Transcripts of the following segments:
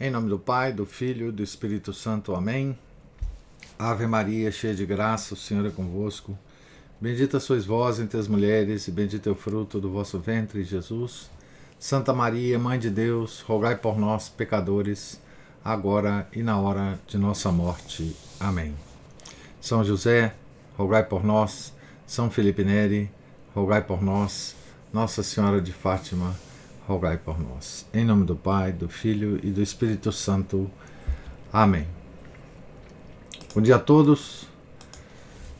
Em nome do Pai, do Filho e do Espírito Santo. Amém. Ave Maria, cheia de graça, o Senhor é convosco. Bendita sois vós entre as mulheres, e bendito é o fruto do vosso ventre, Jesus. Santa Maria, Mãe de Deus, rogai por nós, pecadores, agora e na hora de nossa morte. Amém. São José, rogai por nós. São Felipe Neri, rogai por nós. Nossa Senhora de Fátima, rogai por nós. Em nome do Pai, do Filho e do Espírito Santo. Amém. Bom dia a todos.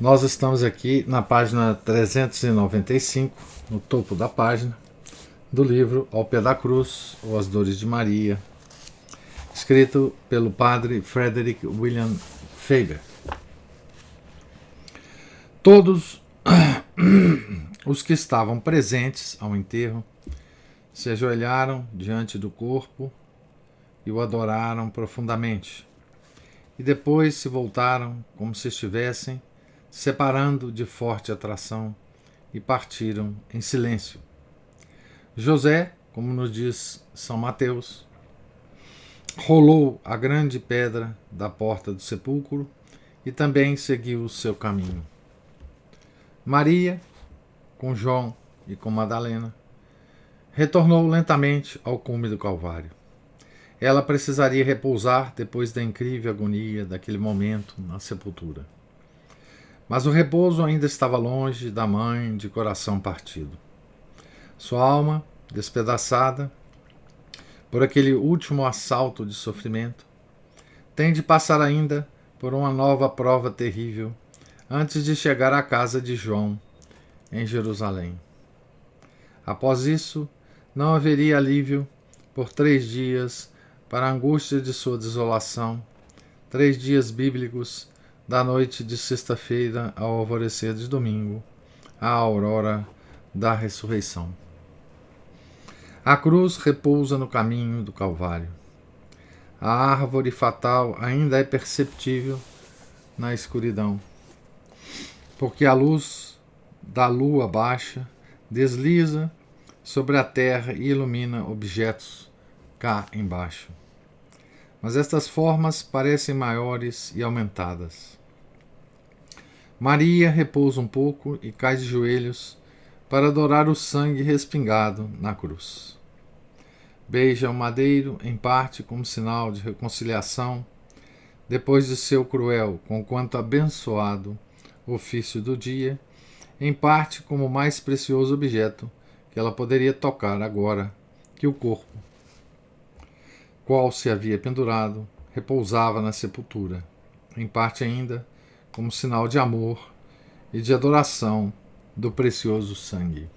Nós estamos aqui na página 395, no topo da página, do livro Ao Pé da Cruz, ou As Dores de Maria, escrito pelo padre Frederick William Faber. Todos os que estavam presentes ao enterro se ajoelharam diante do corpo e o adoraram profundamente, e depois se voltaram como se estivessem separando de forte atração e partiram em silêncio. José, como nos diz São Mateus, rolou a grande pedra da porta do sepulcro e também seguiu o seu caminho. Maria, com João e com Madalena, retornou lentamente ao cume do Calvário. Ela precisaria repousar depois da incrível agonia daquele momento na sepultura. Mas o repouso ainda estava longe da mãe de coração partido. Sua alma, despedaçada por aquele último assalto de sofrimento, tem de passar ainda por uma nova prova terrível antes de chegar à casa de João, em Jerusalém. Após isso, não haveria alívio por 3 dias para a angústia de sua desolação, 3 dias bíblicos, da noite de sexta-feira ao alvorecer de domingo, à aurora da ressurreição. A cruz repousa no caminho do Calvário. A árvore fatal ainda é perceptível na escuridão, porque a luz da lua baixa desliza sobre a terra e ilumina objetos cá embaixo. Mas estas formas parecem maiores e aumentadas. Maria repousa um pouco e cai de joelhos para adorar o sangue respingado na cruz. Beija o madeiro, em parte como sinal de reconciliação, depois de seu cruel, conquanto abençoado, ofício do dia, em parte como o mais precioso objeto que ela poderia tocar agora que o corpo, qual se havia pendurado, repousava na sepultura, em parte ainda como sinal de amor e de adoração do precioso sangue.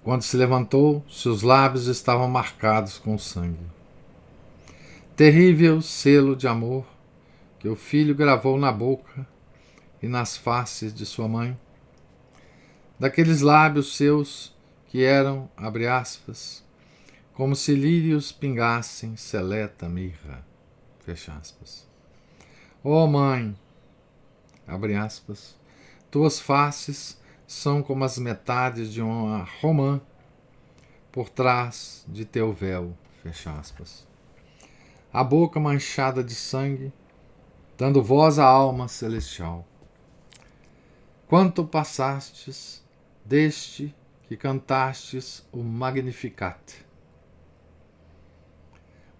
Quando se levantou, seus lábios estavam marcados com sangue. Terrível selo de amor que o filho gravou na boca e nas faces de sua mãe, daqueles lábios seus que eram, abre aspas, como se lírios pingassem seleta mirra, fecha aspas. Ó mãe, abre aspas, tuas faces são como as metades de uma romã por trás de teu véu, fecha aspas. A boca manchada de sangue, dando voz à alma celestial. Quanto passastes deste que cantastes o Magnificat.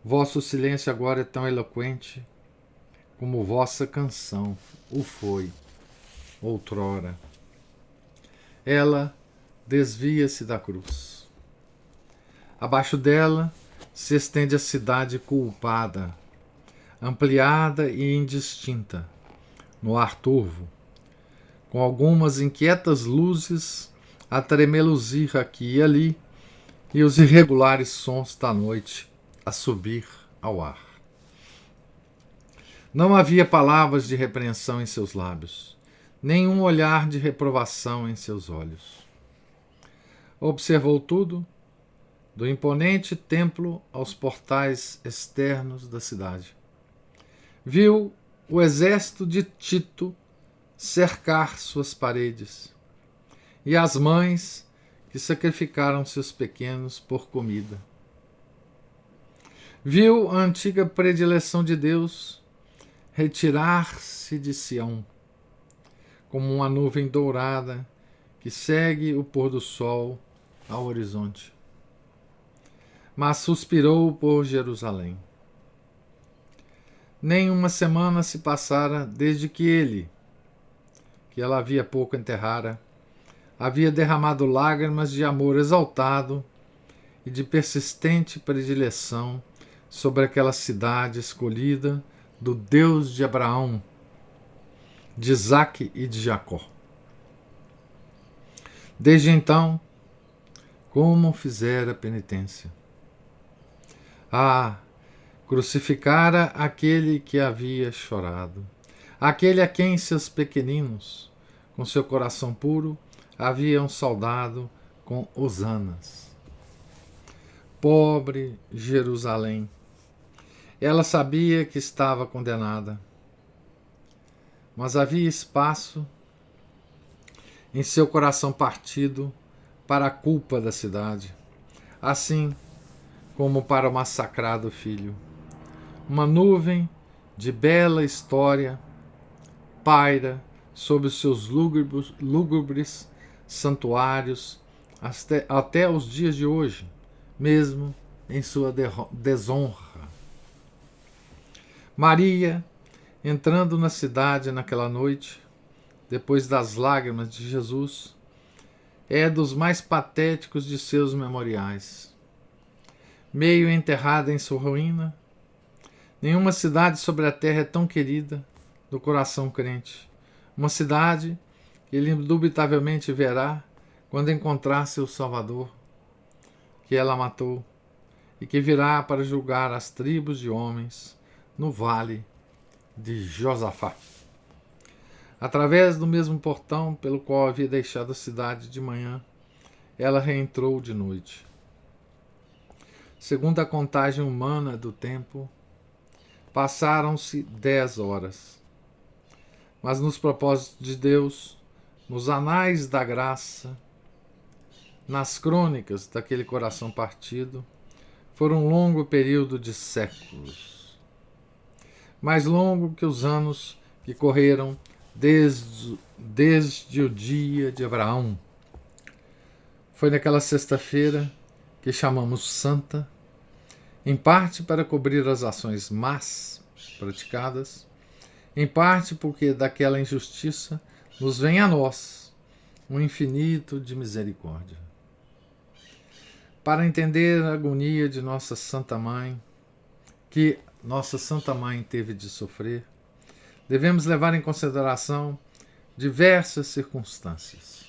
Vosso silêncio agora é tão eloquente como vossa canção o foi outrora. Ela desvia-se da cruz. Abaixo dela se estende a cidade culpada, ampliada e indistinta, no ar turvo, com algumas inquietas luzes a tremeluzir aqui e ali, e os irregulares sons da noite a subir ao ar. Não havia palavras de repreensão em seus lábios, nenhum olhar de reprovação em seus olhos. Observou tudo, do imponente templo aos portais externos da cidade. Viu o exército de Tito cercar suas paredes, e as mães que sacrificaram seus pequenos por comida. Viu a antiga predileção de Deus retirar-se de Sião, como uma nuvem dourada que segue o pôr do sol ao horizonte. Mas suspirou por Jerusalém. Nem uma semana se passara desde que ela havia pouco enterrara, havia derramado lágrimas de amor exaltado e de persistente predileção sobre aquela cidade escolhida do Deus de Abraão, de Isaque e de Jacó. Desde então, como fizera penitência. Crucificara aquele que havia chorado, aquele a quem seus pequeninos, com seu coração puro, haviam saudado com hosanas. Pobre Jerusalém! Ela sabia que estava condenada, mas havia espaço em seu coração partido para a culpa da cidade, assim como para o massacrado filho. Uma nuvem de bela história paira sobre os seus lúgubres santuários até os dias de hoje, mesmo em sua desonra. Maria, entrando na cidade naquela noite, depois das lágrimas de Jesus, é dos mais patéticos de seus memoriais. Meio enterrada em sua ruína, nenhuma cidade sobre a terra é tão querida do coração crente. Uma cidade que ele indubitavelmente verá quando encontrar seu Salvador, que ela matou, e que virá para julgar as tribos de homens no vale de Josafá. Através do mesmo portão pelo qual havia deixado a cidade de manhã, ela reentrou de noite. Segundo a contagem humana do tempo, passaram-se 10 horas. Mas nos propósitos de Deus, nos anais da graça, nas crônicas daquele coração partido, foram um longo período de séculos. Mais longo que os anos que correram desde o dia de Abraão. Foi naquela sexta-feira que chamamos Santa, em parte para cobrir as ações más praticadas, em parte porque daquela injustiça nos vem a nós um infinito de misericórdia. Para entender a agonia de Nossa Santa Mãe, que Nossa Santa Mãe teve de sofrer, devemos levar em consideração diversas circunstâncias.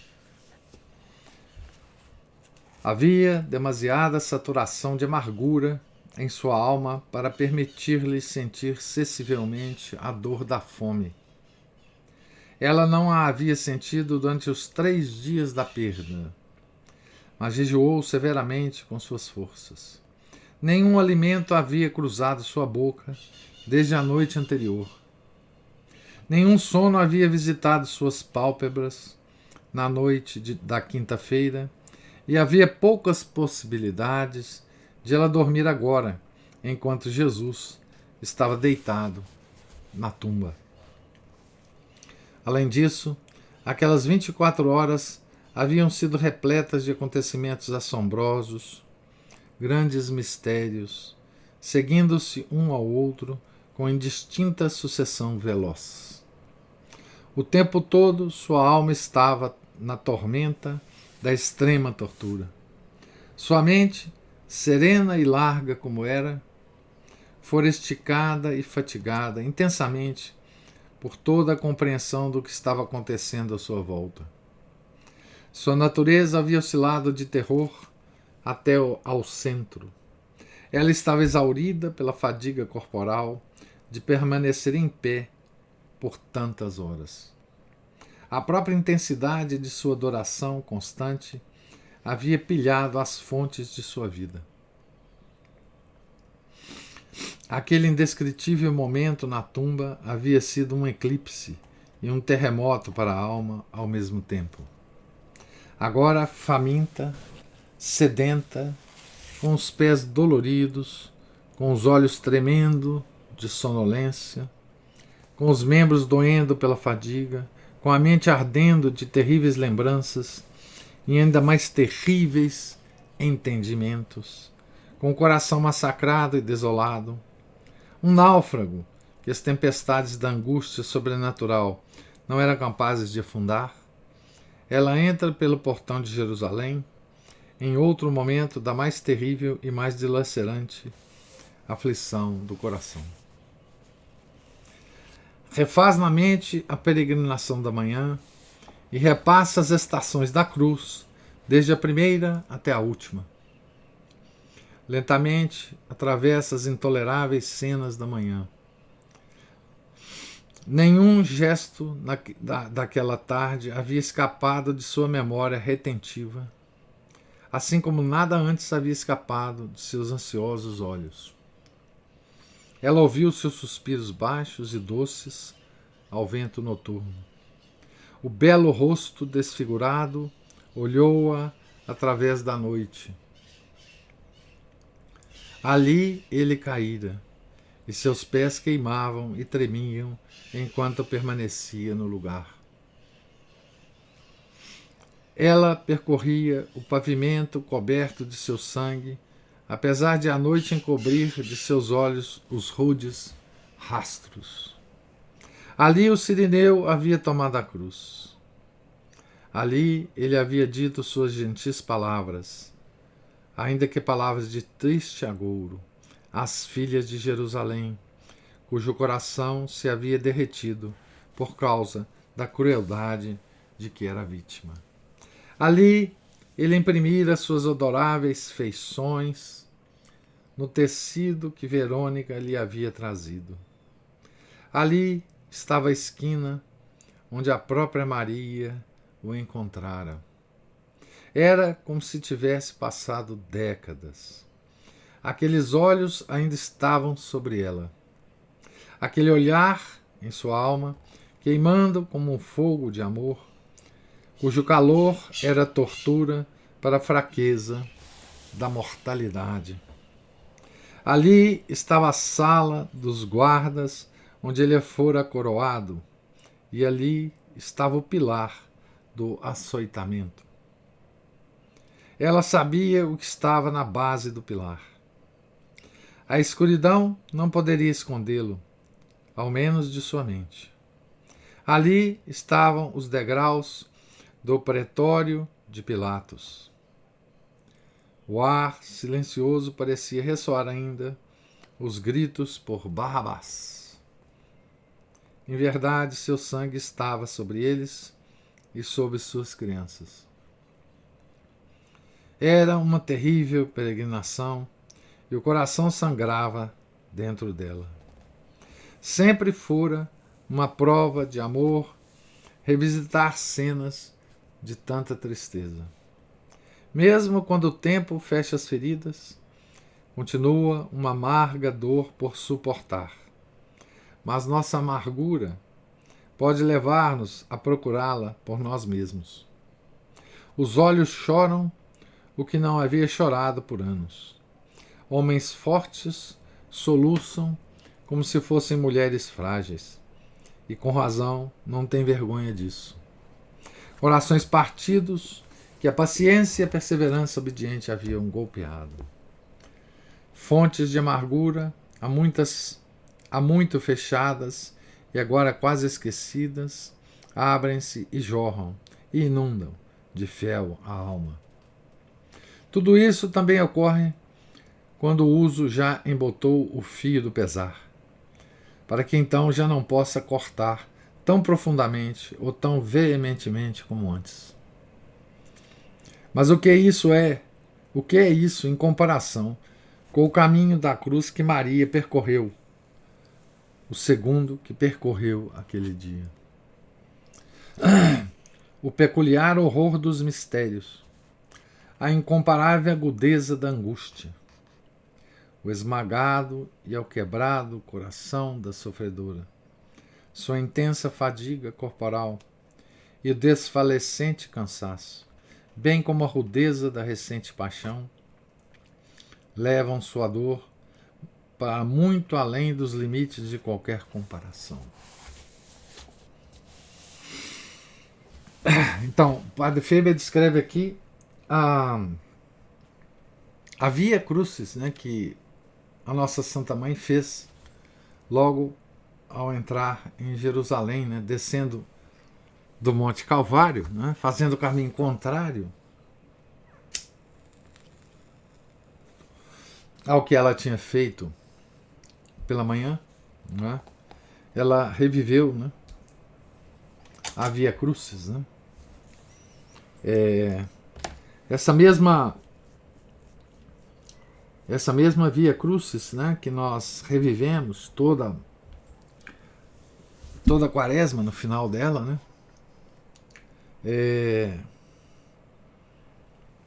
Havia demasiada saturação de amargura em sua alma para permitir-lhe sentir sensivelmente a dor da fome. Ela não a havia sentido durante os 3 dias da perda, mas jejuou severamente com suas forças. Nenhum alimento havia cruzado sua boca desde a noite anterior. Nenhum sono havia visitado suas pálpebras na noite da quinta-feira, e havia poucas possibilidades de ela dormir agora, enquanto Jesus estava deitado na tumba. Além disso, aquelas 24 horas haviam sido repletas de acontecimentos assombrosos, grandes mistérios, seguindo-se um ao outro com indistinta sucessão veloz. O tempo todo sua alma estava na tormenta da extrema tortura. Sua mente, serena e larga como era, fora esticada e fatigada intensamente por toda a compreensão do que estava acontecendo à sua volta. Sua natureza havia oscilado de terror até ao centro. Ela estava exaurida pela fadiga corporal de permanecer em pé por tantas horas. A própria intensidade de sua adoração constante havia pilhado as fontes de sua vida. Aquele indescritível momento na tumba havia sido um eclipse e um terremoto para a alma ao mesmo tempo. Agora, faminta, sedenta, com os pés doloridos, com os olhos tremendo de sonolência, com os membros doendo pela fadiga, com a mente ardendo de terríveis lembranças e ainda mais terríveis entendimentos, com o coração massacrado e desolado, um náufrago que as tempestades da angústia sobrenatural não eram capazes de afundar, ela entra pelo portão de Jerusalém, em outro momento da mais terrível e mais dilacerante aflição do coração. Refaz na mente a peregrinação da manhã e repassa as estações da cruz, desde a primeira até a última. Lentamente atravessa as intoleráveis cenas da manhã. Nenhum gesto daquela tarde havia escapado de sua memória retentiva, assim como nada antes havia escapado de seus ansiosos olhos. Ela ouviu seus suspiros baixos e doces ao vento noturno. O belo rosto desfigurado olhou-a através da noite. Ali ele caíra, e seus pés queimavam e tremiam enquanto permanecia no lugar. Ela percorria o pavimento coberto de seu sangue, apesar de a noite encobrir de seus olhos os rudes rastros. Ali o sirineu havia tomado a cruz. Ali ele havia dito suas gentis palavras, ainda que palavras de triste agouro, às filhas de Jerusalém, cujo coração se havia derretido por causa da crueldade de que era vítima. Ali ele imprimira suas adoráveis feições no tecido que Verônica lhe havia trazido. Ali estava a esquina onde a própria Maria o encontrara. Era como se tivesse passado décadas. Aqueles olhos ainda estavam sobre ela. Aquele olhar em sua alma, queimando como um fogo de amor, cujo calor era tortura para a fraqueza da mortalidade. Ali estava a sala dos guardas, onde ele fora coroado, e ali estava o pilar do açoitamento. Ela sabia o que estava na base do pilar. A escuridão não poderia escondê-lo, ao menos de sua mente. Ali estavam os degraus do pretório de Pilatos. O ar silencioso parecia ressoar ainda os gritos por Barrabás. Em verdade, seu sangue estava sobre eles e sobre suas crianças. Era uma terrível peregrinação e o coração sangrava dentro dela. Sempre fora uma prova de amor revisitar cenas de tanta tristeza. Mesmo quando o tempo fecha as feridas, continua uma amarga dor por suportar. Mas nossa amargura pode levar-nos a procurá-la por nós mesmos. Os olhos choram o que não havia chorado por anos. Homens fortes soluçam como se fossem mulheres frágeis, e com razão não têm vergonha disso. Corações partidos que a paciência e a perseverança obediente haviam golpeado. Fontes de amargura, há muito fechadas e agora quase esquecidas, abrem-se e jorram e inundam de fel a alma. Tudo isso também ocorre quando o uso já embotou o fio do pesar, para que então já não possa cortar tão profundamente ou tão veementemente como antes. Mas o que é isso em comparação com o caminho da cruz que Maria percorreu, o segundo que percorreu aquele dia? O peculiar horror dos mistérios, a incomparável agudeza da angústia, o esmagado e alquebrado coração da sofredora, sua intensa fadiga corporal e o desfalecente cansaço, bem como a rudeza da recente paixão, levam sua dor para muito além dos limites de qualquer comparação. Então, o Padre Faber descreve aqui a Via Crucis, né, que a nossa Santa Mãe fez logo ao entrar em Jerusalém, né, descendo do Monte Calvário, né, fazendo o caminho contrário ao que ela tinha feito pela manhã, né. Ela reviveu, né, a Via Crucis, né. Essa mesma Via Crucis, né, que nós revivemos toda a quaresma no final dela, né,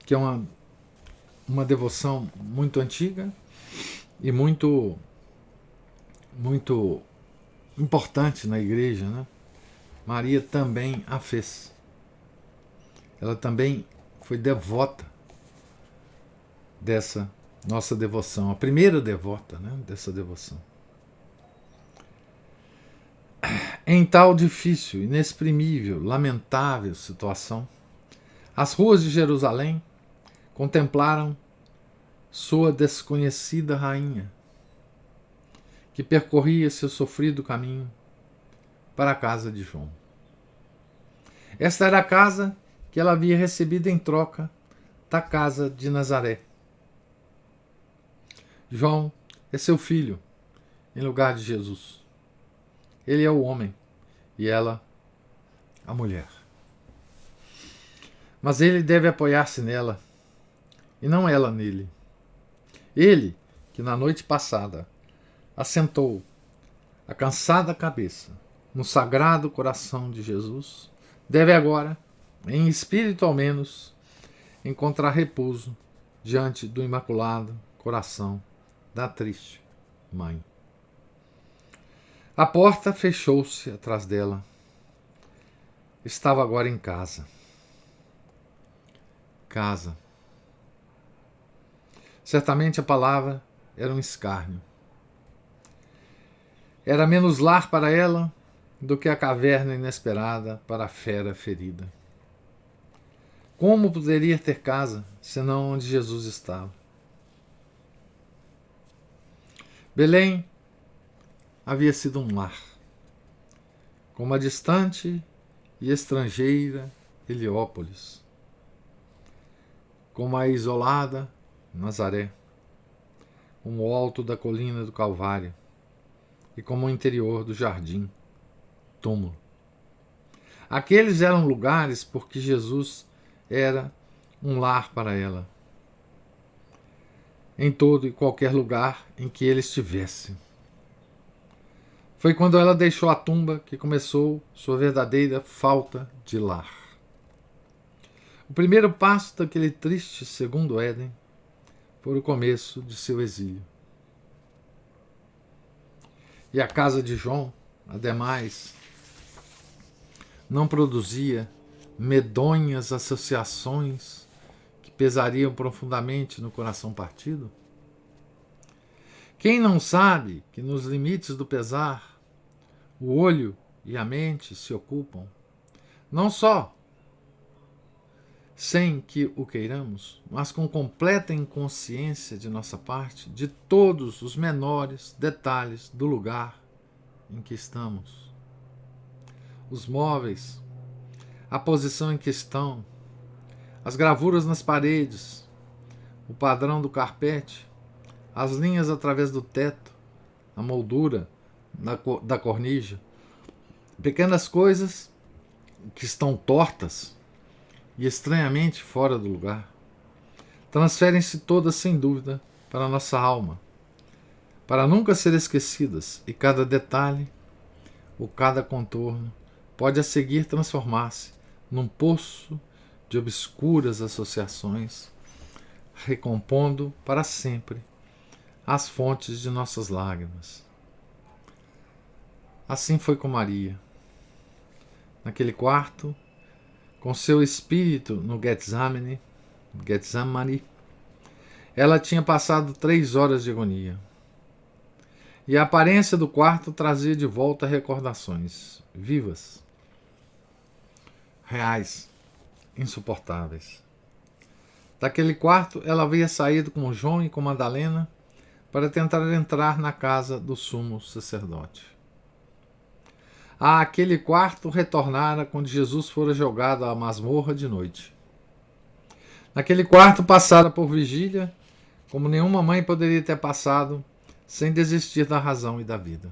que é uma devoção muito antiga e muito importante na igreja, né. Maria também a fez. Ela também foi devota dessa nossa devoção, a primeira devota, né, dessa devoção. Em tal difícil, inexprimível, lamentável situação, as ruas de Jerusalém contemplaram sua desconhecida rainha, que percorria seu sofrido caminho para a casa de João. Esta era a casa que ela havia recebido em troca da casa de Nazaré. João é seu filho, em lugar de Jesus. Ele é o homem e ela a mulher. Mas ele deve apoiar-se nela e não ela nele. Ele, que na noite passada assentou a cansada cabeça no sagrado coração de Jesus, deve agora, em espírito ao menos, encontrar repouso diante do imaculado coração da triste mãe. A porta fechou-se atrás dela. Estava agora em casa. Casa. Certamente a palavra era um escárnio. Era menos lar para ela do que a caverna inesperada para a fera ferida. Como poderia ter casa, senão onde Jesus estava? Belém havia sido um lar, como a distante e estrangeira Heliópolis, como a isolada Nazaré, como o alto da colina do Calvário e como o interior do jardim, túmulo. Aqueles eram lugares porque Jesus era um lar para ela, em todo e qualquer lugar em que ele estivesse. Foi quando ela deixou a tumba que começou sua verdadeira falta de lar. O primeiro passo daquele triste segundo Éden foi o começo de seu exílio. E a casa de João, ademais, não produzia medonhas associações que pesariam profundamente no coração partido? Quem não sabe que nos limites do pesar, o olho e a mente se ocupam, não só sem que o queiramos, mas com completa inconsciência de nossa parte de todos os menores detalhes do lugar em que estamos. Os móveis, a posição em que estão, as gravuras nas paredes, o padrão do carpete, as linhas através do teto, a moldura da cornija, pequenas coisas que estão tortas e estranhamente fora do lugar, transferem-se todas sem dúvida para a nossa alma, para nunca ser esquecidas, e cada detalhe ou cada contorno pode a seguir transformar-se num poço de obscuras associações, recompondo para sempre as fontes de nossas lágrimas. Assim foi com Maria. Naquele quarto, com seu espírito no Getsemane, ela tinha passado 3 horas de agonia. e a aparência do quarto trazia de volta recordações vivas, reais, insuportáveis. Daquele quarto ela havia saído com João e com Madalena para tentar entrar na casa do sumo sacerdote. Àquele quarto retornara quando Jesus fora jogado à masmorra de noite. Naquele quarto passara por vigília, como nenhuma mãe poderia ter passado, sem desistir da razão e da vida.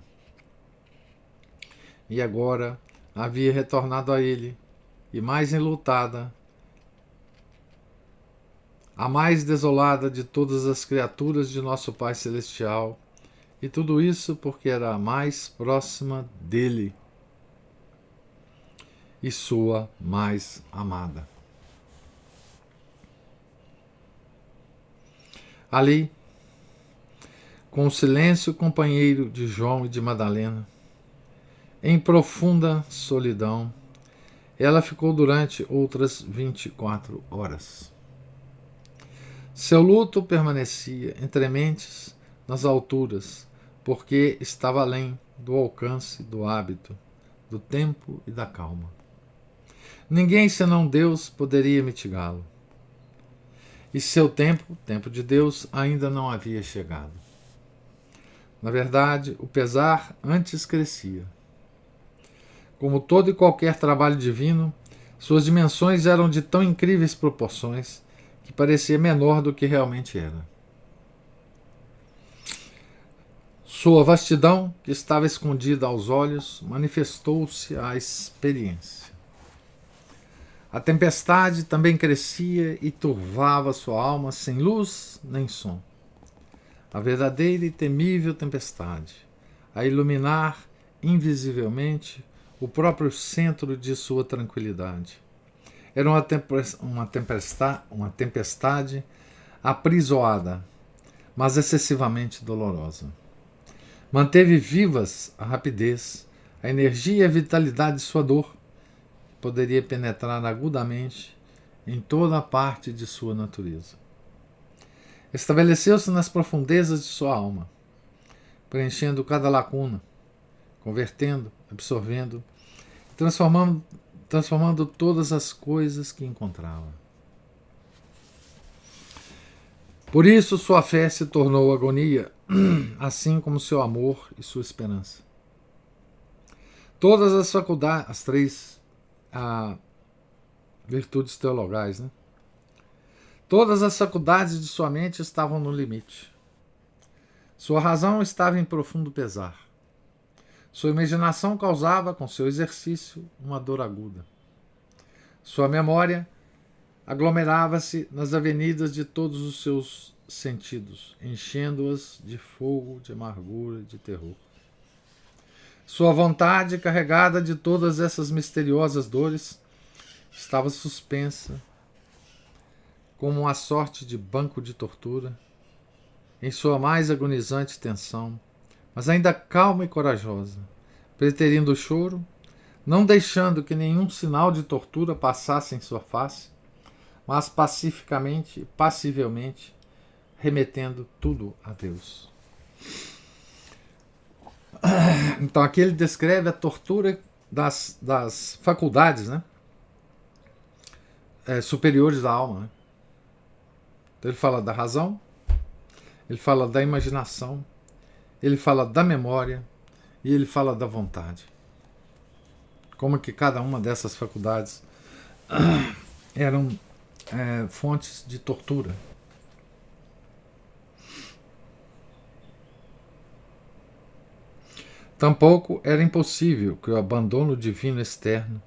E agora havia retornado a ele, e mais enlutada, a mais desolada de todas as criaturas de nosso Pai Celestial, e tudo isso porque era a mais próxima dele e sua mais amada. Ali, com o silêncio companheiro de João e de Madalena, em profunda solidão, ela ficou durante outras 24 horas. Seu luto permanecia entre mentes nas alturas, porque estava além do alcance do hábito, do tempo e da calma. Ninguém senão Deus poderia mitigá-lo. E seu tempo, o tempo de Deus, ainda não havia chegado. Na verdade, o pesar antes crescia. Como todo e qualquer trabalho divino, suas dimensões eram de tão incríveis proporções que parecia menor do que realmente era. Sua vastidão, que estava escondida aos olhos, manifestou-se à experiência. A tempestade também crescia e turvava sua alma sem luz nem som. A verdadeira e temível tempestade, a iluminar invisivelmente o próprio centro de sua tranquilidade. Era uma tempestade aprisoada, mas excessivamente dolorosa. Manteve vivas a rapidez, a energia e a vitalidade de sua dor, poderia penetrar agudamente em toda a parte de sua natureza. Estabeleceu-se nas profundezas de sua alma, preenchendo cada lacuna, convertendo, absorvendo, transformando todas as coisas que encontrava. Por isso sua fé se tornou agonia, assim como seu amor e sua esperança. Todas as faculdades, as três virtudes teologais, né? Todas as faculdades de sua mente estavam no limite. Sua razão estava em profundo pesar. Sua imaginação causava, com seu exercício, uma dor aguda. Sua memória aglomerava-se nas avenidas de todos os seus sentidos, enchendo-as de fogo, de amargura, de terror. Sua vontade, carregada de todas essas misteriosas dores, estava suspensa, como uma sorte de banco de tortura, em sua mais agonizante tensão, mas ainda calma e corajosa, preterindo o choro, não deixando que nenhum sinal de tortura passasse em sua face, mas pacificamente, passivelmente, remetendo tudo a Deus. Então aqui ele descreve a tortura das faculdades, né? Superiores da alma. Né? Então ele fala da razão, ele fala da imaginação, ele fala da memória e ele fala da vontade. Como que cada uma dessas faculdades eram fontes de tortura. Tampouco era impossível que o abandono divino externo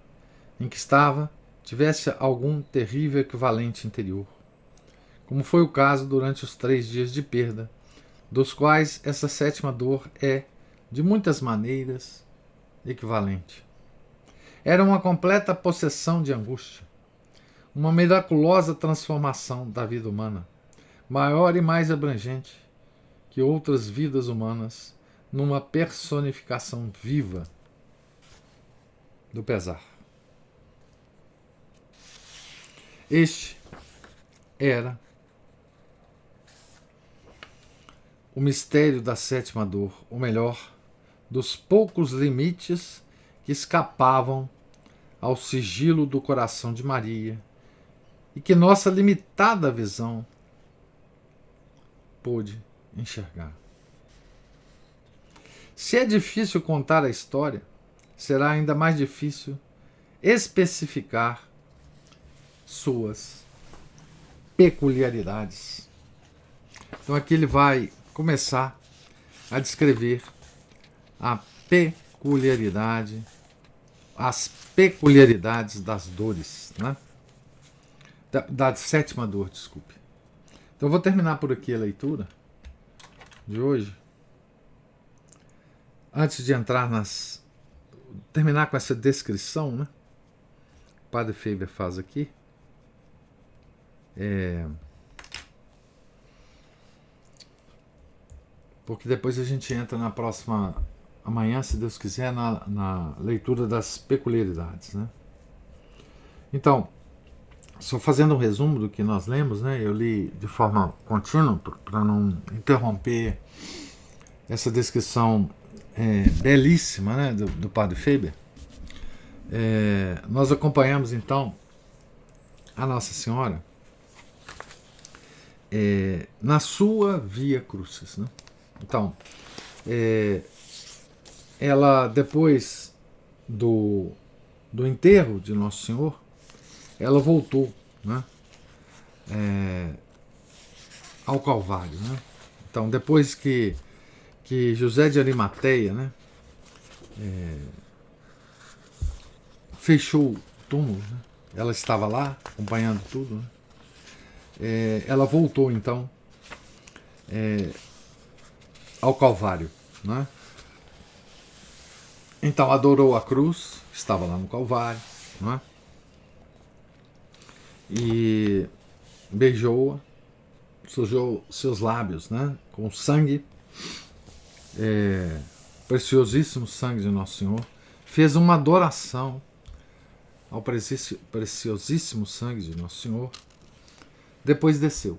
em que estava tivesse algum terrível equivalente interior, como foi o caso durante os 3 dias de perda, dos quais essa sétima dor é, de muitas maneiras, equivalente. Era uma completa possessão de angústia, uma miraculosa transformação da vida humana, maior e mais abrangente que outras vidas humanas, numa personificação viva do pesar. Este era o mistério da sétima dor, ou melhor, dos poucos limites que escapavam ao sigilo do coração de Maria e que nossa limitada visão pôde enxergar. Se é difícil contar a história, será ainda mais difícil especificar suas peculiaridades. Então aqui ele vai começar a descrever a peculiaridade, as peculiaridades das dores, né? Da sétima dor, desculpe. Então eu vou terminar por aqui a leitura de hoje. Antes de entrar terminar com essa descrição, né? O Padre Faber faz aqui. Porque depois a gente entra na próxima, amanhã, se Deus quiser, na leitura das peculiaridades, né? Então, só fazendo um resumo do que nós lemos, né? Eu li de forma contínua para não interromper essa descrição belíssima, né, do Padre Faber. Nós acompanhamos então a Nossa Senhora na sua Via Crucis, né? Então, ela, depois do enterro de Nosso Senhor, ela voltou, né, ao Calvário, né? Então, depois que José de Arimateia, né, fechou o túmulo, né? Ela estava lá acompanhando tudo, né? Ela voltou então ao Calvário, né? Então adorou a cruz, estava lá no Calvário, né? E beijou-a, sujou seus lábios, né, com sangue, preciosíssimo sangue de Nosso Senhor, fez uma adoração ao preciosíssimo sangue de Nosso Senhor, depois desceu,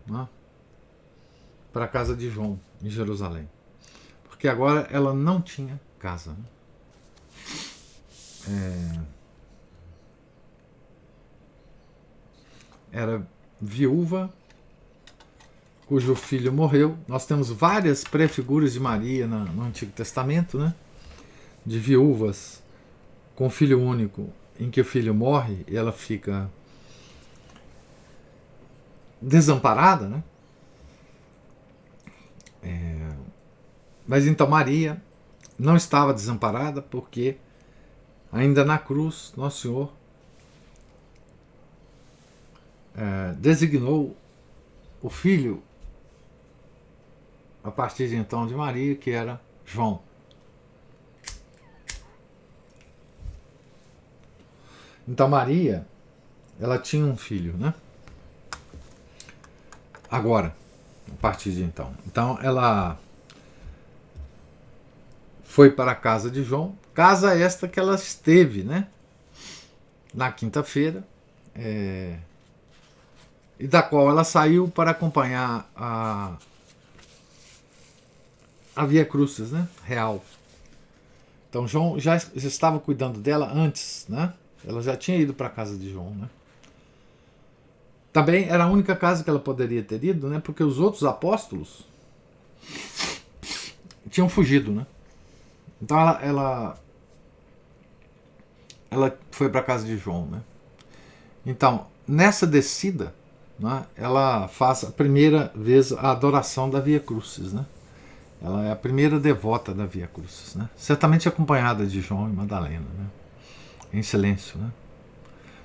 né, para a casa de João, em Jerusalém, porque agora ela não tinha casa, né? Era viúva, cujo filho morreu. Nós temos várias prefiguras de Maria no Antigo Testamento, né? De viúvas com filho único, em que o filho morre e ela fica desamparada, né? Mas então Maria não estava desamparada, porque ainda na cruz Nosso Senhor designou o filho a partir de então de Maria, que era João. Então Maria, ela tinha um filho, né? Agora, a partir de então. Então ela foi para a casa de João, casa esta que ela esteve, né, na quinta-feira, e da qual ela saiu para acompanhar a Via Crucis, né, real. Então João já estava cuidando dela antes, né? Ela já tinha ido para a casa de João, né? Também era a única casa que ela poderia ter ido, né? Porque os outros apóstolos tinham fugido, né? Então ela foi para a casa de João, né? Então, nessa descida, né, ela faz a primeira vez a adoração da Via Crucis, né? Ela é a primeira devota da Via Crucis, né? Certamente acompanhada de João e Madalena, né? Em silêncio, né?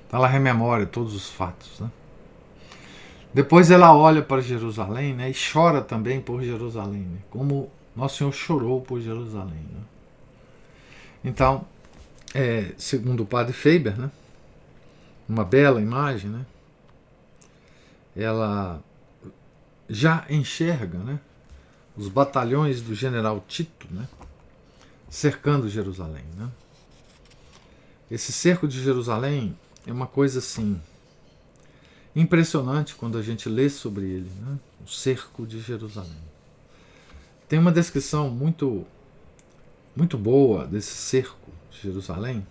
Então ela rememora todos os fatos, né? Depois ela olha para Jerusalém, né, e chora também por Jerusalém, né, como Nosso Senhor chorou por Jerusalém, né? Então, segundo o Padre Faber, né, uma bela imagem, né, ela já enxerga, né, os batalhões do general Tito, né, cercando Jerusalém, né? Esse cerco de Jerusalém é uma coisa assim impressionante quando a gente lê sobre ele, né? O cerco de Jerusalém. Tem uma descrição muito, muito boa desse cerco de Jerusalém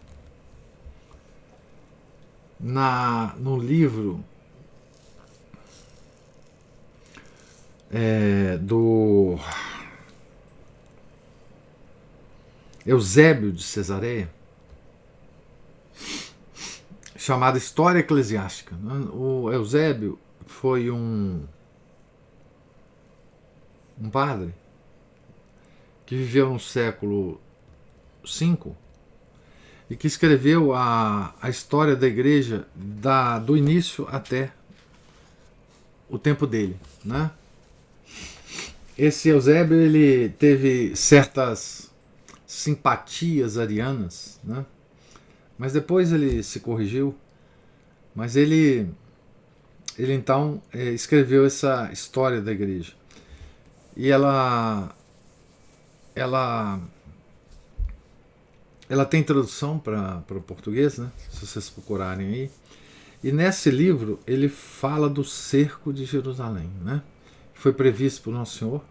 no livro do Eusébio de Cesareia, chamado História Eclesiástica. O Eusébio foi um padre que viveu no século V e que escreveu a história da igreja do início até o tempo dele, né? Esse Eusébio, ele teve certas simpatias arianas, né? Mas depois ele se corrigiu. Mas ele então escreveu essa história da igreja. E ela tem tradução para o português, né? Se vocês procurarem aí. E nesse livro ele fala do cerco de Jerusalém, né? Foi previsto por Nosso Senhor.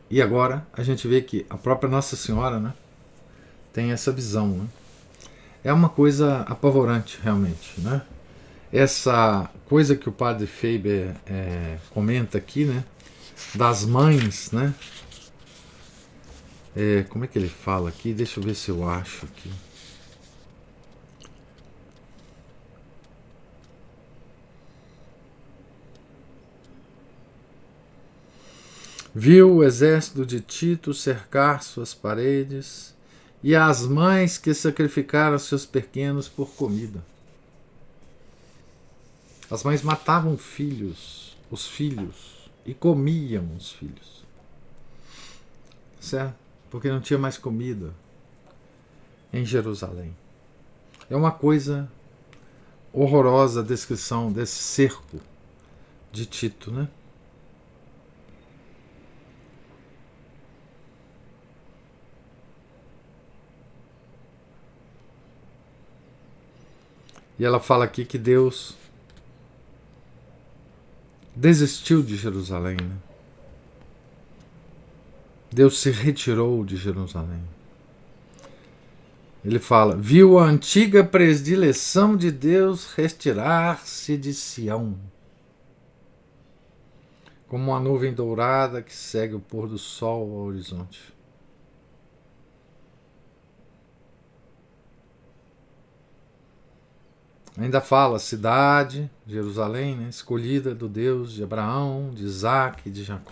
E agora a gente vê que a própria Nossa Senhora, né, tem essa visão, né? É uma coisa apavorante, realmente, né? Essa coisa que o padre Faber comenta aqui, né? Das mães, né? Como é que ele fala aqui? Deixa eu ver se eu acho aqui. Viu o exército de Tito cercar suas paredes e as mães que sacrificaram seus pequenos por comida. As mães matavam os filhos, e comiam os filhos. Certo? Porque não tinha mais comida em Jerusalém. É uma coisa horrorosa a descrição desse cerco de Tito, né? E ela fala aqui que Deus desistiu de Jerusalém, né? Deus se retirou de Jerusalém. Ele fala: viu a antiga predileção de Deus retirar-se de Sião, como uma nuvem dourada que segue o pôr do sol ao horizonte. Ainda fala cidade, Jerusalém, né, escolhida do Deus de Abraão, de Isaac e de Jacó.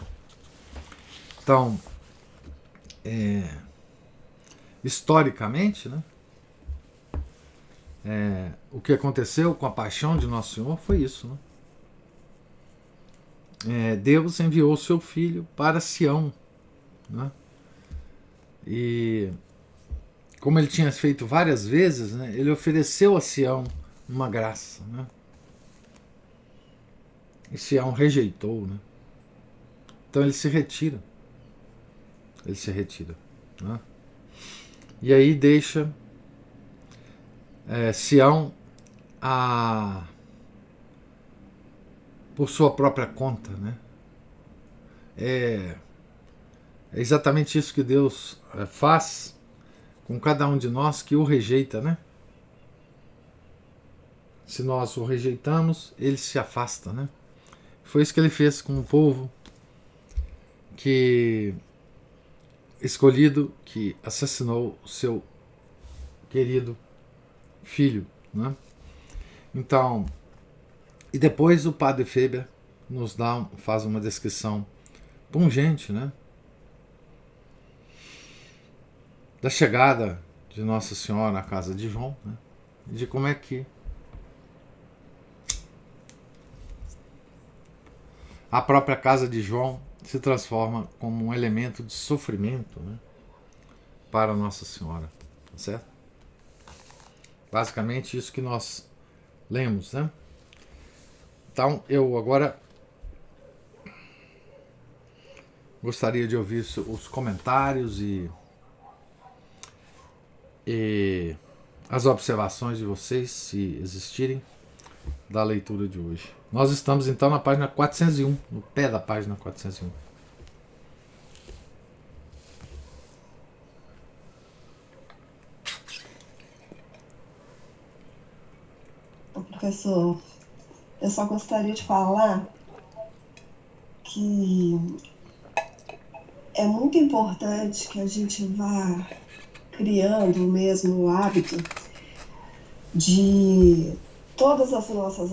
Então, historicamente, né, o que aconteceu com a paixão de Nosso Senhor foi isso, né? Deus enviou o seu Filho para Sião, né? E como ele tinha feito várias vezes, né, ele ofereceu a Sião uma graça, né? E Sião rejeitou, né? Então ele se retira. Né? E aí deixa Sião por sua própria conta, né? É exatamente isso que Deus faz com cada um de nós que o rejeita, né? Se nós o rejeitamos, ele se afasta, né? Foi isso que ele fez com o povo escolhido, que assassinou o seu querido filho, né? Então, e depois o padre Faber faz uma descrição pungente, né, da chegada de Nossa Senhora à casa de João, né, de como é que a própria casa de João se transforma como um elemento de sofrimento, né, para Nossa Senhora, certo? Basicamente isso que nós lemos, né? Então eu agora gostaria de ouvir os comentários e as observações de vocês, se existirem, da leitura de hoje. Nós estamos então na página 401, no pé da página 401. professor. Eu só gostaria de falar que é muito importante que a gente vá criando mesmo o hábito de em todas as nossas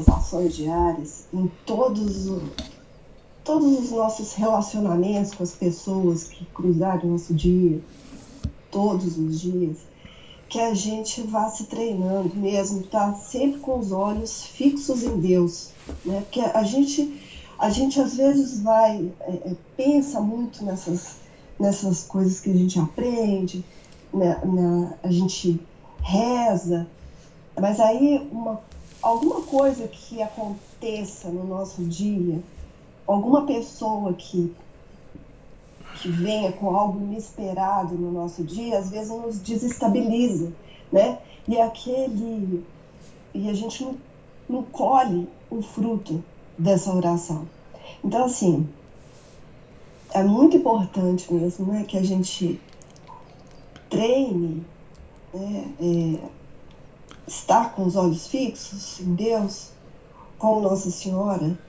ações diárias, em todos os nossos relacionamentos com as pessoas que cruzaram o nosso dia, todos os dias, que a gente vá se treinando mesmo, tá sempre com os olhos fixos em Deus, né? Porque a gente às vezes pensa muito nessas coisas que a gente aprende, né? A gente reza, mas aí alguma coisa que aconteça no nosso dia, alguma pessoa que venha com algo inesperado no nosso dia, às vezes nos desestabiliza, né? E a gente não colhe o fruto dessa oração. Então, assim, é muito importante mesmo, né, que a gente treine, né, estar com os olhos fixos em Deus, como Nossa Senhora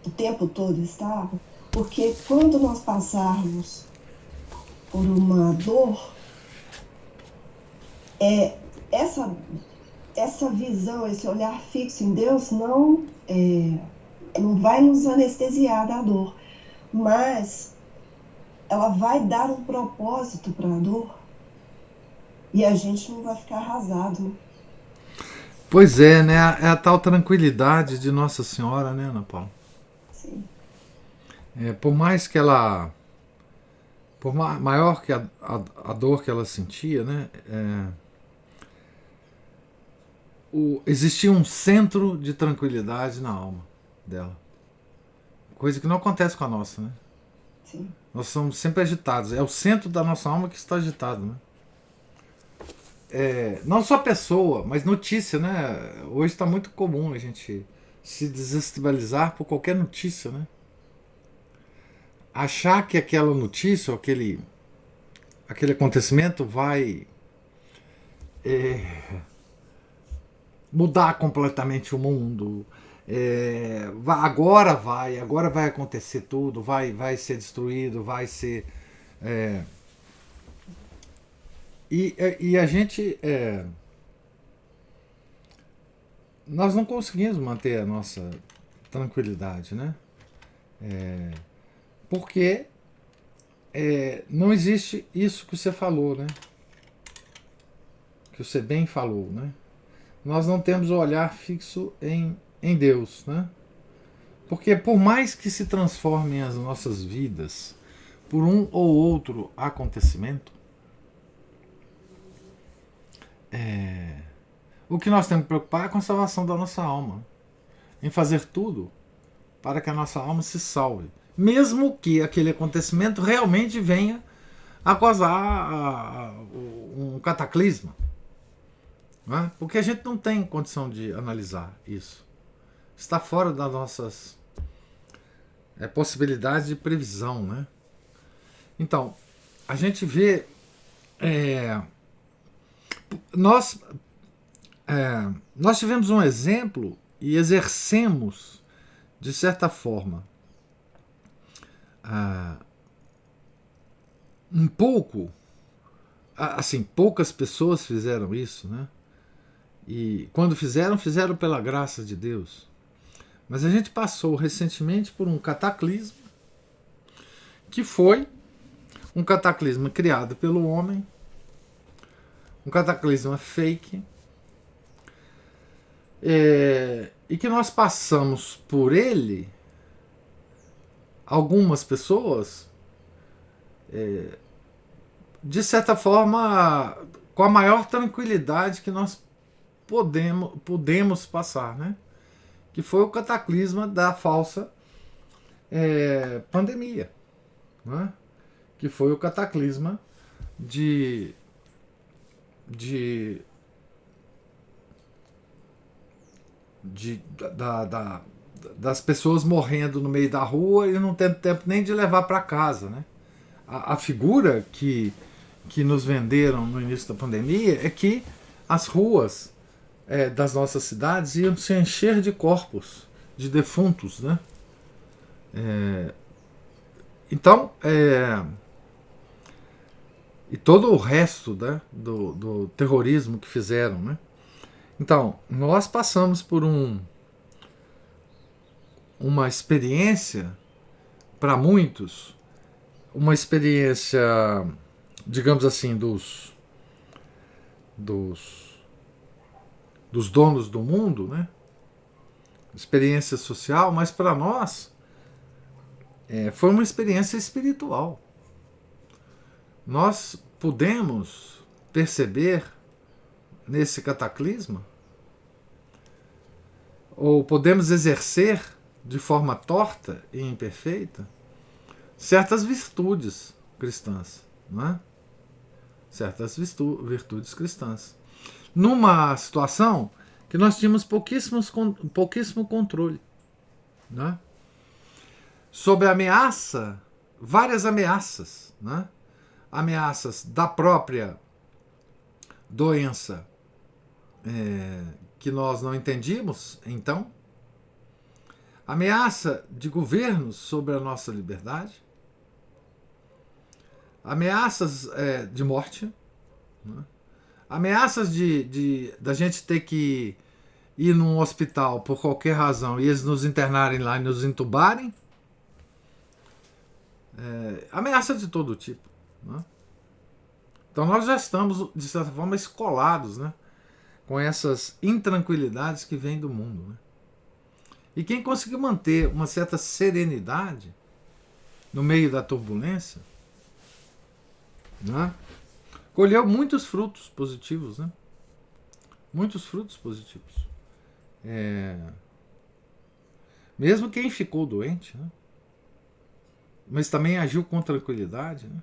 o tempo todo estava, porque quando nós passarmos por uma dor, essa visão, esse olhar fixo em Deus não vai nos anestesiar da dor, mas ela vai dar um propósito para a dor e a gente não vai ficar arrasado, né? Pois é, né? É a tal tranquilidade de Nossa Senhora, né, Ana Paula? Sim. Por mais que ela. Maior que a dor que ela sentia, né? Existia um centro de tranquilidade na alma dela. Coisa que não acontece com a nossa, né? Sim. Nós somos sempre agitados. É o centro da nossa alma que está agitado, né? Não só pessoa, mas notícia, né? Hoje está muito comum a gente se desestabilizar por qualquer notícia, né? Achar que aquela notícia ou aquele acontecimento vai mudar completamente o mundo. Agora vai acontecer tudo, vai ser destruído, vai ser. E a gente. Nós não conseguimos manter a nossa tranquilidade, né? Porque não existe isso que você falou, né? Que você bem falou, né? Nós não temos o olhar fixo em Deus, né? Porque por mais que se transformem as nossas vidas por um ou outro acontecimento, o que nós temos que preocupar é com a salvação da nossa alma, em fazer tudo para que a nossa alma se salve, mesmo que aquele acontecimento realmente venha a causar um cataclisma, né? Porque a gente não tem condição de analisar isso, está fora das nossas possibilidades de previsão, né? Então, a gente vê nós tivemos um exemplo e exercemos, de certa forma, um pouco, assim, poucas pessoas fizeram isso, né? E quando fizeram pela graça de Deus. Mas a gente passou recentemente por um cataclisma, que foi um cataclisma criado pelo homem, um cataclisma fake, e que nós passamos por ele, algumas pessoas, de certa forma, com a maior tranquilidade que nós podemos passar, né? Que foi o cataclisma da falsa pandemia, né? Que foi o cataclisma das pessoas morrendo no meio da rua e não tendo tempo nem de levar para casa, né? A figura que nos venderam no início da pandemia é que as ruas das nossas cidades iam se encher de corpos de defuntos, né? Então, e todo o resto, né, do terrorismo que fizeram, né? Então, nós passamos por uma experiência, para muitos, uma experiência, digamos assim, dos donos do mundo, né? Experiência social, mas para nós foi uma experiência espiritual. Nós pudemos perceber nesse cataclisma, ou podemos exercer de forma torta e imperfeita certas virtudes cristãs, né? Certas virtudes cristãs. Numa situação que nós tínhamos pouquíssimo controle, né? Sob a ameaça, várias ameaças, né? Ameaças da própria doença que nós não entendíamos, então, ameaça de governos sobre a nossa liberdade, ameaças de morte, né? Ameaças da gente ter que ir num hospital por qualquer razão e eles nos internarem lá e nos entubarem, ameaça de todo tipo, né? Então nós já estamos, de certa forma, escolados, né, com essas intranquilidades que vêm do mundo, né? E quem conseguiu manter uma certa serenidade no meio da turbulência, né, colheu muitos frutos positivos, né? Muitos frutos positivos. Mesmo quem ficou doente, né? Mas também agiu com tranquilidade, né?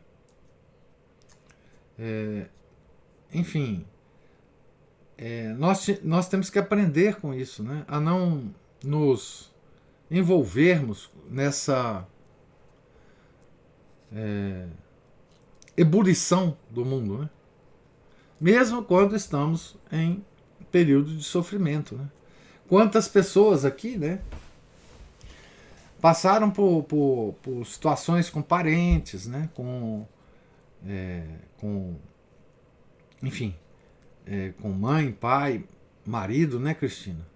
Enfim, nós temos que aprender com isso, né? A não nos envolvermos nessa ebulição do mundo, né? Mesmo quando estamos em período de sofrimento, né? Quantas pessoas aqui, né, passaram por situações com parentes, né, enfim, com mãe, pai, marido, né, Cristina?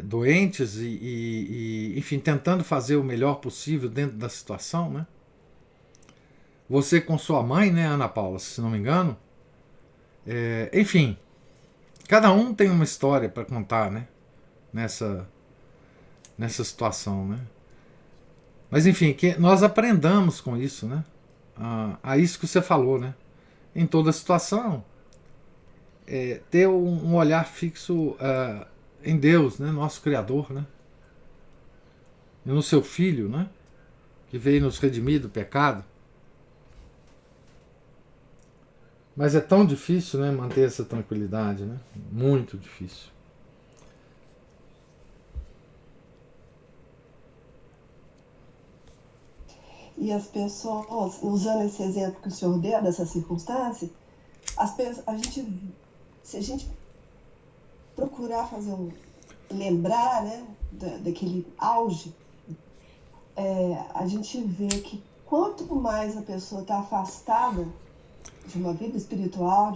Doentes enfim, tentando fazer o melhor possível dentro da situação, né? Você com sua mãe, né, Ana Paula, se não me engano. Enfim, cada um tem uma história para contar, né, nessa situação, né? Mas enfim, que nós aprendamos com isso, né? A isso que você falou, né? Em toda situação, ter um olhar fixo em Deus, né? Nosso Criador, né? E no seu Filho, né? Que veio nos redimir do pecado. Mas é tão difícil, né, manter essa tranquilidade, né? Muito difícil. E as pessoas, usando esse exemplo que o senhor deu, dessa circunstância, se a gente procurar lembrar, né, daquele auge, a gente vê que quanto mais a pessoa está afastada de uma vida espiritual,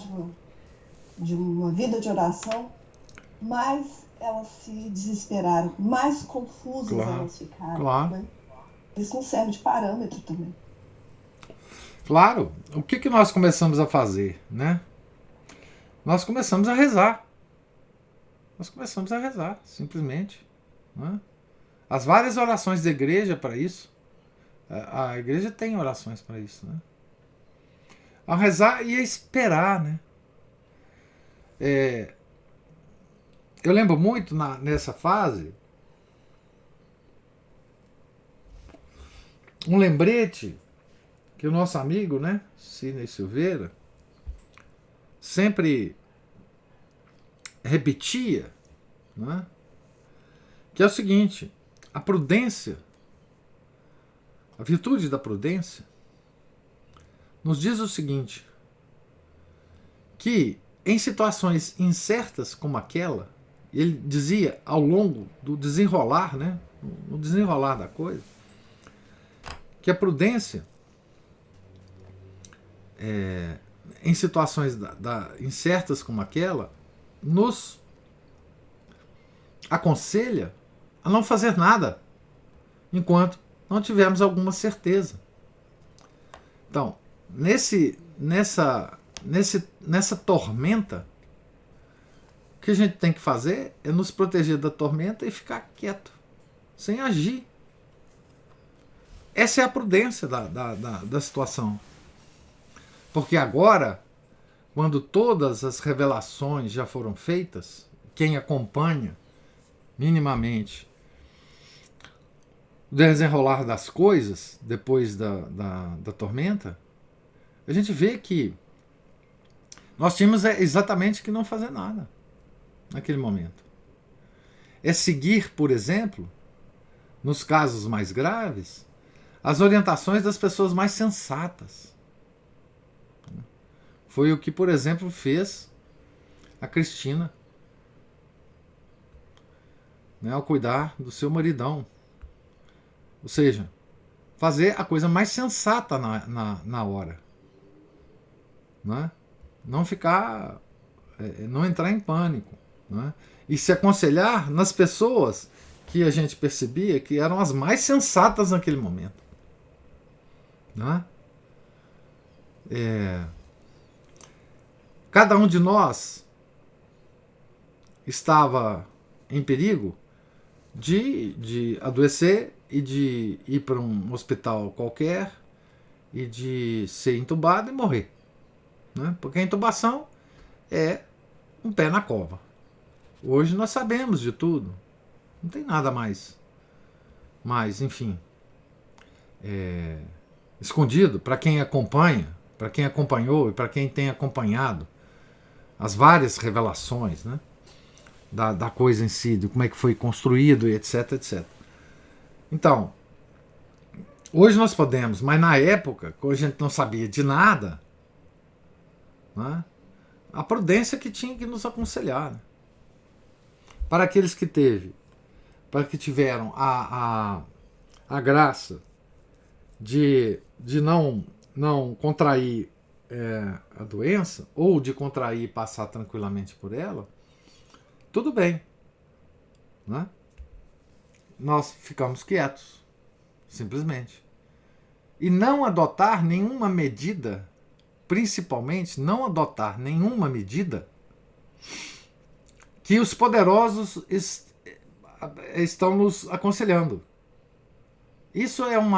de uma vida de oração, mais elas se desesperaram, mais confusas elas ficaram. Claro. Né? Isso não serve de parâmetro também. Claro. O que nós começamos a fazer, né? Nós começamos a rezar. Simplesmente. Né? As várias orações da igreja para isso. A igreja tem orações para isso, né? A rezar e a esperar, né? Eu lembro muito nessa fase um lembrete que o nosso amigo, né, Sidney Silveira, sempre repetia, né, que é o seguinte: a prudência, a virtude da prudência, nos diz o seguinte, que em situações incertas como aquela, ele dizia ao longo do desenrolar, né, no desenrolar da coisa, que a prudência, em situações incertas como aquela, nos aconselha a não fazer nada enquanto não tivermos alguma certeza. Então, nessa tormenta, o que a gente tem que fazer é nos proteger da tormenta e ficar quieto, sem agir. Essa é a prudência da situação. Porque agora, quando todas as revelações já foram feitas, quem acompanha minimamente o desenrolar das coisas depois da tormenta, a gente vê que nós tínhamos exatamente que não fazer nada naquele momento. É seguir, por exemplo, nos casos mais graves, as orientações das pessoas mais sensatas. Foi o que, por exemplo, fez a Cristina, né, ao cuidar do seu maridão. Ou seja, fazer a coisa mais sensata na hora. Né? Não ficar, não entrar em pânico. Né? E se aconselhar nas pessoas que a gente percebia que eram as mais sensatas naquele momento. Né? Cada um de nós estava em perigo de adoecer e de ir para um hospital qualquer e de ser entubado e morrer. Né? Porque a intubação é um pé na cova. Hoje nós sabemos de tudo. Não tem nada mais, enfim, escondido para quem acompanha, para quem acompanhou e para quem tem acompanhado as várias revelações, né, da coisa em si, de como é que foi construído e etc, etc. Então, hoje nós podemos, mas na época, quando a gente não sabia de nada, né, a prudência que tinha que nos aconselhar. Né? Para aqueles que tiveram a graça de não contrair a doença, ou de contrair e passar tranquilamente por ela, tudo bem. Né? Nós ficamos quietos, simplesmente. E não adotar nenhuma medida, principalmente não adotar nenhuma medida que os poderosos estão nos aconselhando. Isso é um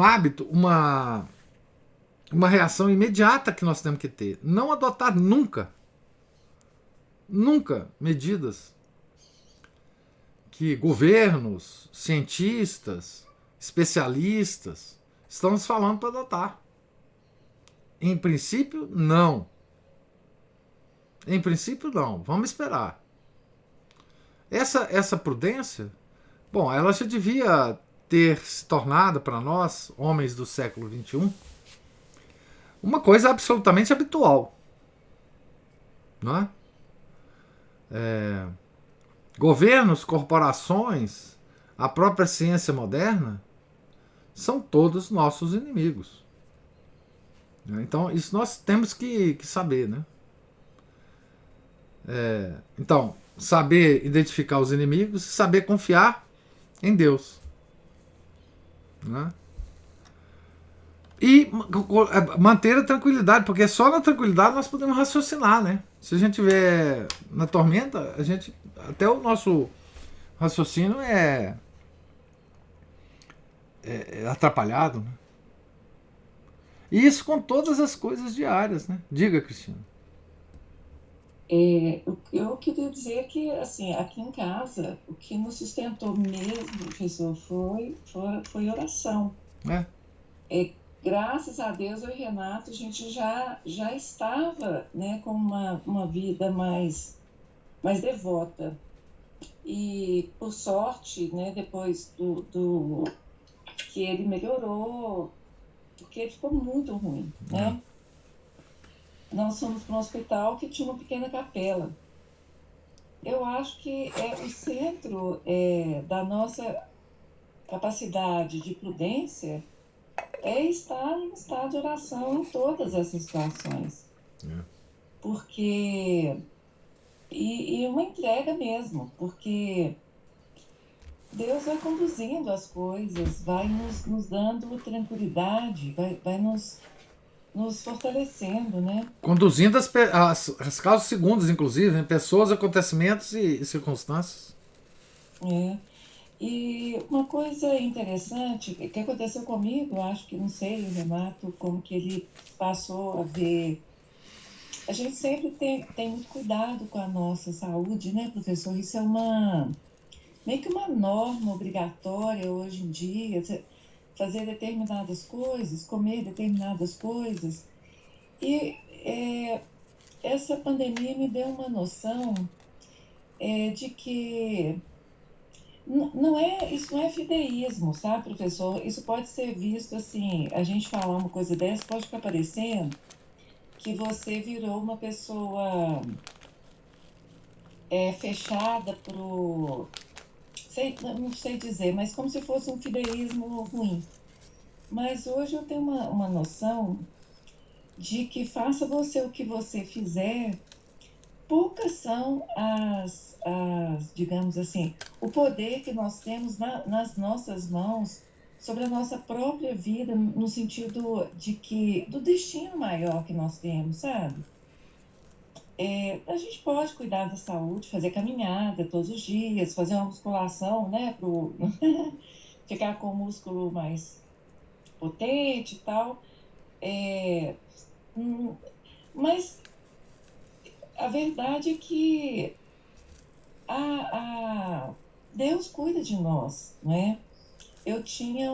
hábito, uma reação imediata que nós temos que ter. Não adotar nunca medidas que governos, cientistas, especialistas estão nos falando para adotar. Em princípio, não. Em princípio, não. Vamos esperar. Essa prudência, bom, ela já devia ter se tornado para nós, homens do século XXI, uma coisa absolutamente habitual. Não é? Governos, corporações, a própria ciência moderna são todos nossos inimigos. Então, isso nós temos que saber, né? Então, saber identificar os inimigos e saber confiar em Deus. Né? E manter a tranquilidade, porque só na tranquilidade nós podemos raciocinar, né? Se a gente estiver na tormenta, até o nosso raciocínio é atrapalhado. Né? E isso com todas as coisas diárias, né? Diga, Cristina. Eu queria dizer que, assim, aqui em casa, o que nos sustentou mesmo, professor, foi oração. Graças a Deus, eu e Renato, a gente já estava, né, com uma vida mais devota. E, por sorte, né, depois do que ele melhorou, porque ele ficou muito ruim, né? nós fomos para um hospital que tinha uma pequena capela. Eu acho que o centro da nossa capacidade de prudência é estar em estado de oração em todas essas situações. Porque... E uma entrega mesmo, porque Deus vai conduzindo as coisas, vai nos dando tranquilidade, vai nos fortalecendo, né? Conduzindo as causas segundas, inclusive, né? Pessoas, acontecimentos e circunstâncias. É. E uma coisa interessante que aconteceu comigo, acho que não sei, o Renato, como que ele passou a ver. A gente sempre tem muito cuidado com a nossa saúde, né, professor? Isso é meio que uma norma obrigatória hoje em dia, fazer determinadas coisas, comer determinadas coisas. E essa pandemia me deu uma noção de que isso não é fideísmo, sabe, professor? Isso pode ser visto assim, a gente falar uma coisa dessa pode ficar parecendo que você virou uma pessoa fechada pro, não sei dizer, mas como se fosse um fideísmo ruim. Mas hoje eu tenho uma noção de que faça você o que você fizer, poucas são digamos assim, o poder que nós temos nas nossas mãos sobre a nossa própria vida, no sentido do destino maior que nós temos, sabe? A gente pode cuidar da saúde, fazer caminhada todos os dias, fazer uma musculação, né, ficar com o músculo mais potente e tal. Mas a verdade é que Deus cuida de nós, né? Eu tinha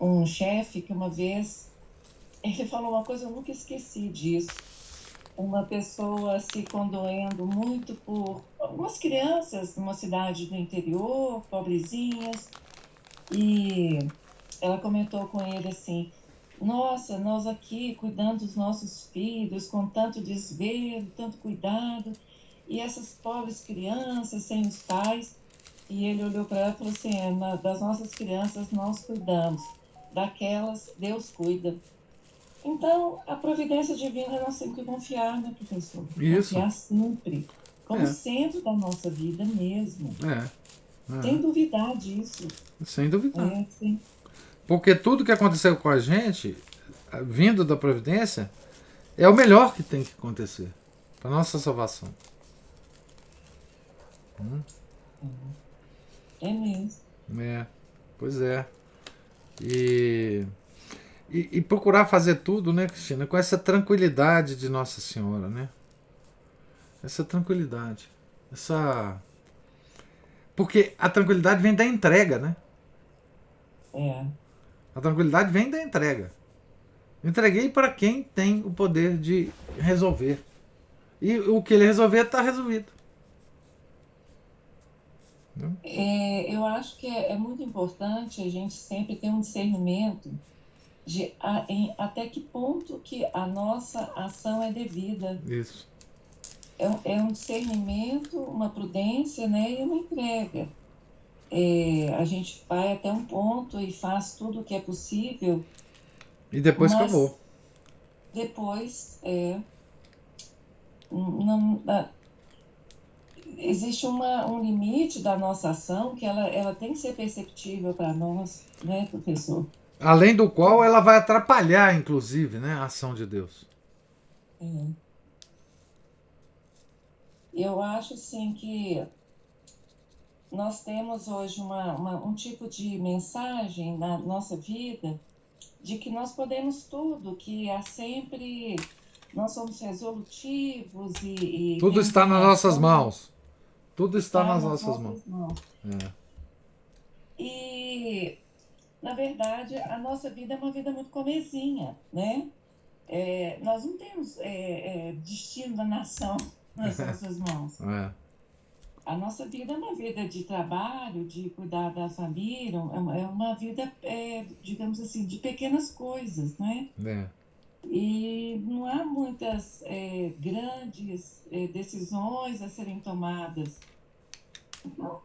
um chefe que uma vez, ele falou uma coisa, eu nunca esqueci disso. Uma pessoa se condoendo muito por algumas crianças numa cidade do interior, pobrezinhas, e ela comentou com ele assim: nossa, nós aqui cuidando dos nossos filhos com tanto desvelo, tanto cuidado, e essas pobres crianças sem os pais. E ele olhou para ela e falou assim: das nossas crianças nós cuidamos, daquelas Deus cuida. Então, a providência divina nós temos que confiar, né, professor? Isso. Confiar sempre, como centro da nossa vida mesmo. É. Sem duvidar disso. Sem duvidar. Sim. Porque tudo que aconteceu com a gente, vindo da providência, é o melhor que tem que acontecer para nossa salvação. É mesmo. Pois é. E procurar fazer tudo, né, Cristina, com essa tranquilidade de Nossa Senhora, né? Essa tranquilidade. Porque a tranquilidade vem da entrega, né? A tranquilidade vem da entrega. Entreguei para quem tem o poder de resolver. E o que ele resolver está resolvido. Eu acho que é muito importante a gente sempre ter um discernimento de até que ponto que a nossa ação é devida. Isso. É um discernimento, uma prudência, né, e uma entrega. A gente vai até um ponto e faz tudo o que é possível. E depois acabou. Depois, existe um limite da nossa ação que ela tem que ser perceptível para nós, né, professor? Além do qual ela vai atrapalhar, inclusive, né, a ação de Deus. Eu acho, sim, que nós temos hoje um tipo de mensagem na nossa vida de que nós podemos tudo, que há sempre... Nós somos resolutivos e tudo está nas nossas mãos. Tudo está nas nossas mãos. E, na verdade, a nossa vida é uma vida muito comezinha, né? Nós não temos destino da nação nas nossas mãos. A nossa vida é uma vida de trabalho, de cuidar da família, é uma vida, digamos assim, de pequenas coisas, né? E não há muitas grandes decisões a serem tomadas. Então,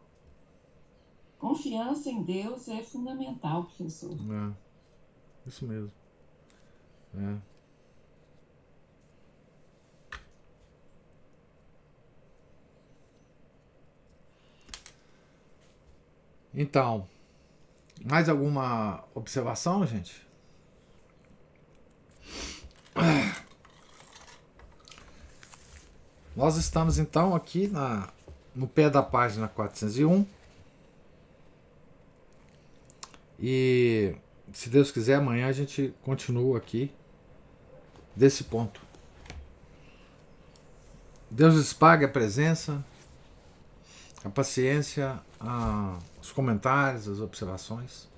confiança em Deus é fundamental, professor. Isso mesmo. É. Então, mais alguma observação, gente? Nós estamos então aqui no pé da página 401. E se Deus quiser, amanhã a gente continua aqui desse ponto. Deus lhes pague a presença, a paciência, os comentários, as observações.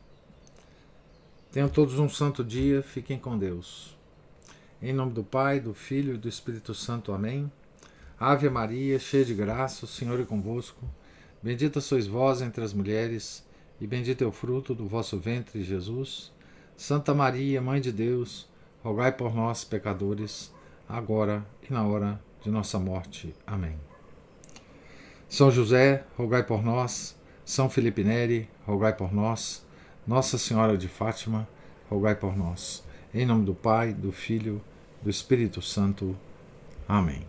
Tenham todos um santo dia, fiquem com Deus. Em nome do Pai, do Filho e do Espírito Santo. Amém. Ave Maria, cheia de graça, o Senhor é convosco. Bendita sois vós entre as mulheres, e bendito é o fruto do vosso ventre, Jesus. Santa Maria, Mãe de Deus, rogai por nós, pecadores, agora e na hora de nossa morte. Amém. São José, rogai por nós. São Felipe Neri, rogai por nós. Nossa Senhora de Fátima, rogai por nós. Em nome do Pai, do Filho, do Espírito Santo. Amém.